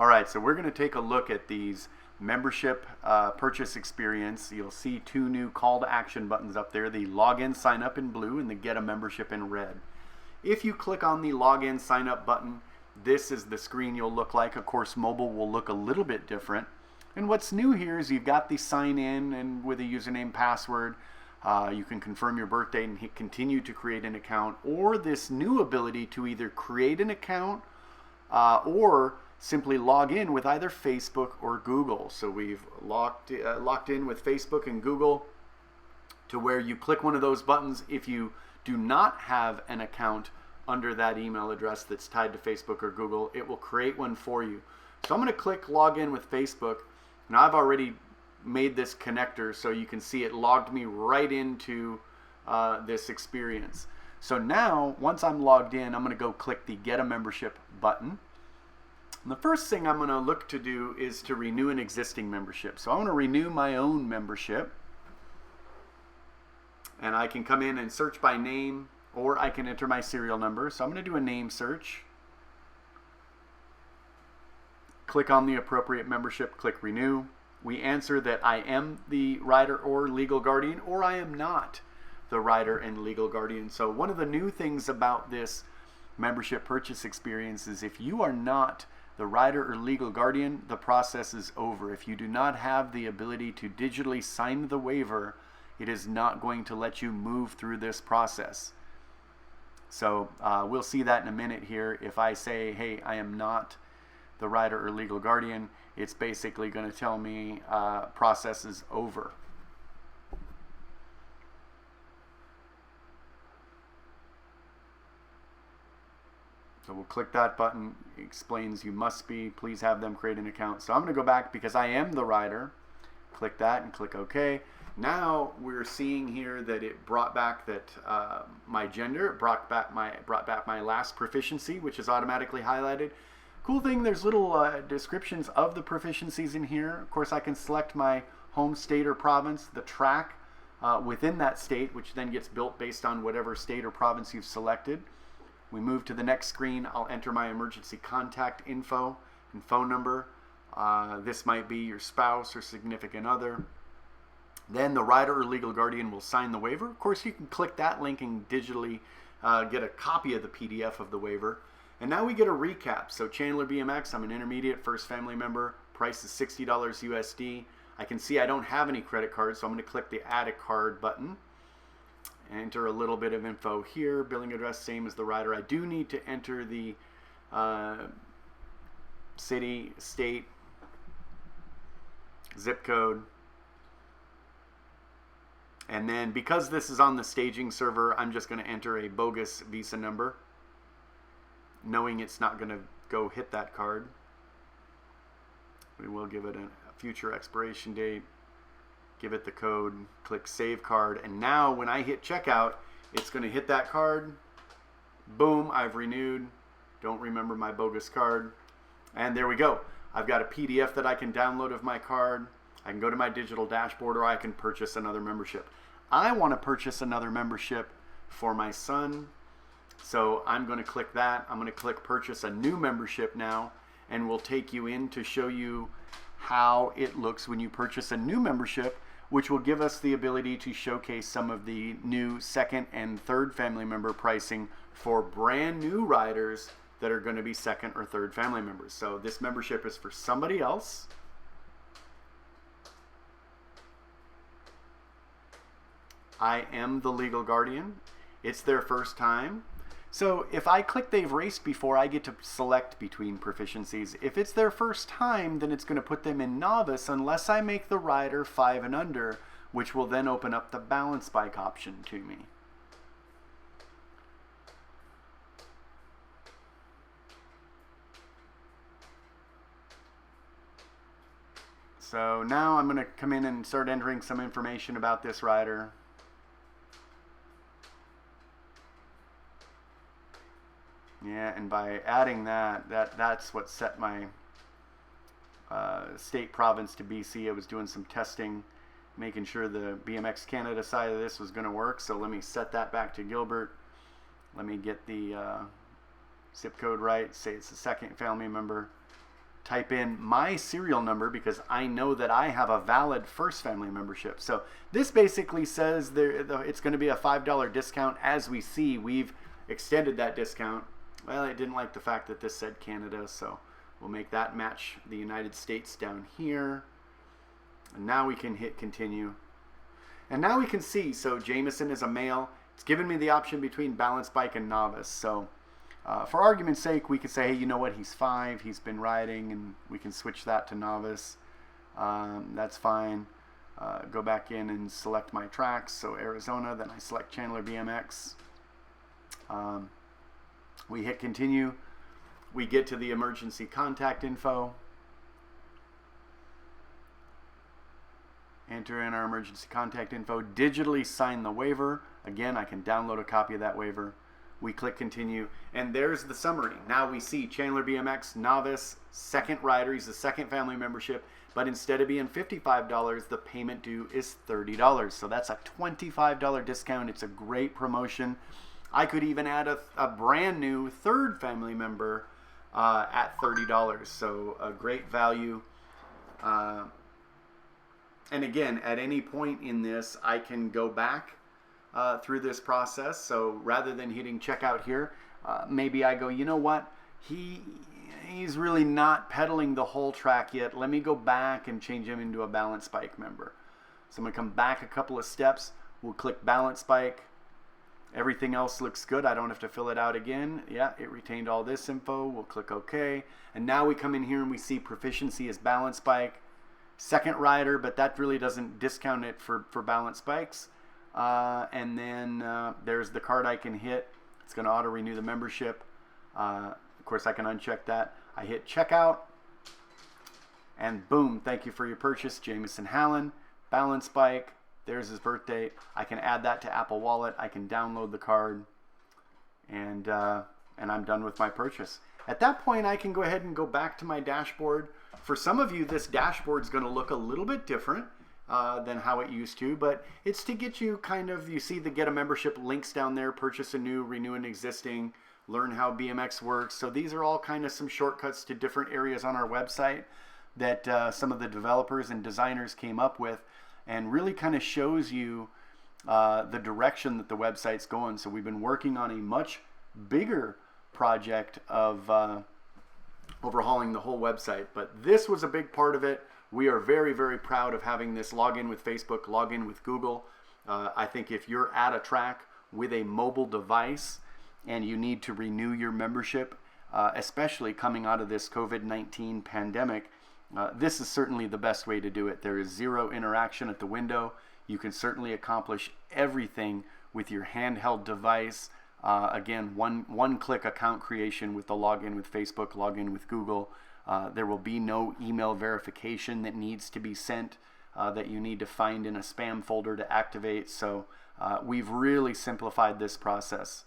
All right, so we're going to take a look at these membership purchase experience. You'll see two new call to action buttons up there, the login sign up in blue and the get a membership in red. If you click on the login sign up button, this is the screen you'll look like. Of course, mobile will look a little bit different. And what's new here is you've got the sign in and with a username password. You can confirm your birthday and hit continue to create an account, or this new ability to either create an account or simply log in with either Facebook or Google. So we've locked in with Facebook and Google to where you click one of those buttons. If you do not have an account under that email address that's tied to Facebook or Google, it will create one for you. So I'm going to click log in with Facebook. Now I've already made this connector so you can see it logged me right into this experience. So now once I'm logged in, I'm going to go click the get a membership button. And the first thing I'm going to look to do is to renew an existing membership. So I want to renew my own membership, and I can come in and search by name, or I can enter my serial number. So I'm going to do a name search. Click on the appropriate membership, click renew. We answer that I am the rider or legal guardian, or I am not the rider and legal guardian. So one of the new things about this membership purchase experience is if you are not the rider or legal guardian, the process is over. If you do not have the ability to digitally sign the waiver, it is not going to let you move through this process. So we'll see that in a minute here. If I say, hey, I am not the rider or legal guardian, it's basically going to tell me process is over. So we'll click that button. It explains you must be, please have them create an account. So I'm going to go back because I am the rider. Click that and click OK. Now we're seeing here that it brought back that my gender, it brought back my last proficiency, which is automatically highlighted. Cool thing, there's little descriptions of the proficiencies in here. Of course, I can select my home state or province, the track within that state, which then gets built based on whatever state or province you've selected. We move to the next screen. I'll enter my emergency contact info and phone number. This might be your spouse or significant other. Then the rider or legal guardian will sign the waiver. Of course, you can click that link and digitally get a copy of the PDF of the waiver. And now we get a recap. So Chandler BMX, I'm an intermediate first family member. Price is $60 USD. I can see I don't have any credit cards, so I'm going to click the add a card button. Enter a little bit of info here. Billing address, same as the rider. I do need to enter the city, state, zip code. And then because this is on the staging server, I'm just going to enter a bogus Visa number, knowing it's not going to go hit that card. We will give it a future expiration date, give it the code, click save card, and now when I hit checkout, it's going to hit that card. Boom, I've renewed. Don't remember my bogus card. And there we go. I've got a PDF that I can download of my card. I can go to my digital dashboard, or I can purchase another membership. I want to purchase another membership for my son. So I'm going to click that. I'm going to click purchase a new membership now, and we'll take you in to show you how it looks when you purchase a new membership, which will give us the ability to showcase some of the new second and third family member pricing for brand new riders that are going to be second or third family members. So this membership is for somebody else. I am the legal guardian. It's their first time. So if I click they've raced before, I get to select between proficiencies. If it's their first time, then it's going to put them in novice unless I make the rider 5 and under, which will then open up the balance bike option to me. So now I'm going to come in and start entering some information about this rider. Yeah, and by adding that's what set my state province to BC. I was doing some testing, making sure the BMX Canada side of this was going to work. So let me set that back to Gilbert. Let me get the zip code right. Say it's the second family member. type in my serial number because I know that I have a valid first family membership. So this basically says it's going to be a $5 discount. As we see, we've extended that discount. Well, I didn't like the fact that this said Canada, so we'll make that match the United States down here. And now we can hit continue. And now we can see, so Jameson is a male. It's given me the option between balanced bike and novice. So for argument's sake, we could say, hey, you know what, he's 5, he's been riding, and we can switch that to novice. That's fine. Go back in and select my tracks. So Arizona, then I select Chandler BMX. We hit continue. We get to the emergency contact info. Enter in our emergency contact info. Digitally sign the waiver. Again, I can download a copy of that waiver. We click continue, and there's the summary. Now we see Chandler BMX, novice, second rider. He's a second family membership, but instead of being $55, the payment due is $30. So that's a $25 discount. It's a great promotion. I could even add a brand new third family member at $30. So a great value. And again, at any point in this, I can go back through this process. So rather than hitting checkout here, maybe I go, you know what? He's really not pedaling the whole track yet. Let me go back and change him into a balanced bike member. So I'm going to come back a couple of steps. We'll click balanced bike. Everything else looks good. I don't have to fill it out again. Yeah, it retained all this info. We'll click OK. And now we come in here and we see proficiency as balanced bike. Second rider, but that really doesn't discount it for balanced bikes. And then there's the card I can hit. It's going to auto renew the membership. Of course, I can uncheck that. I hit checkout, and boom, thank you for your purchase, Jameson Hallen, balanced bike. There's his birth date. I can add that to Apple Wallet. I can download the card, and I'm done with my purchase. At that point, I can go ahead and go back to my dashboard. For some of you, this dashboard is going to look a little bit different than how it used to, but it's to get you kind of, you see the get a membership links down there, purchase a new, renew an existing, learn how BMX works. So these are all kind of some shortcuts to different areas on our website that some of the developers and designers came up with, and really kind of shows you the direction that the website's going. So we've been working on a much bigger project of overhauling the whole website, but this was a big part of it. We are very, very proud of having this login with Facebook, login with Google. I think if you're at a track with a mobile device and you need to renew your membership, especially coming out of this COVID-19 pandemic, this is certainly the best way to do it. There is zero interaction at the window. You can certainly accomplish everything with your handheld device. Again, one-click account creation with the login with Facebook, login with Google. There will be no email verification that needs to be sent that you need to find in a spam folder to activate. So we've really simplified this process.